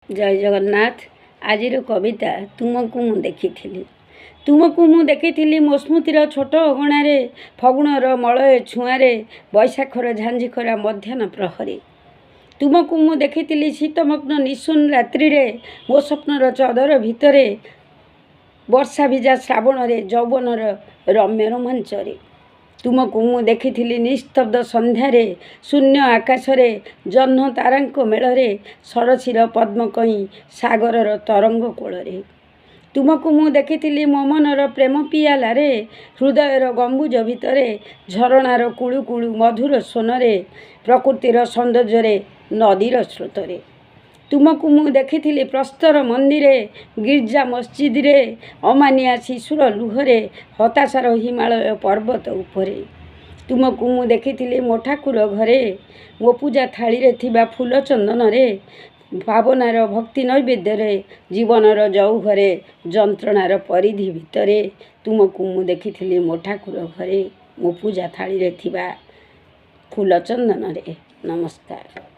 जय जगन्नाथ। आजिर कविता तुमको मु देखी तुमको मु देखी मो स्मृतिर छोट अगणार फगुणर मलय छुआरे बैशाखर झांझिखरा मध्याह्न प्रहरी तुमको मु देखी शीतमग्न निशून रात्रि मो स्वप्नर चदर भितर वर्षा भिजा श्रावण यौवनर रम्य रोमांचरे तुमको मु देखी निस्तब्ध संध्यारे शून्य आकाशरे जह्न तारांक मेलरे सरसीर पद्म कई सागरर तरंग कोଳରେ तुमको मु देखी मो मनर प्रेम पियालारे हृदयर गंबुज भितरे झरणार कुळु कुळु मधुर स्वनरे प्रकृतिर सौंदर्य नदीर स्रोतरे तुमको मु देखी प्रस्तर मंदिरे गिर्जा मस्जिदरे अमानिया शिशुर लुहरे हताशार हिमालय पर्वत उपरे तुमको मु देखी मो ठाकुर घरे मो पूजा थाली थिबा फूल चंदन रे भावनार भक्ति नैवेद्य जीवनर जौघरे जंत्रणार परिधि भितरे तुमको मु देखी मो ठाकुर घरे मो पूजा थाली थिबा फूल चंदन रे। नमस्कार।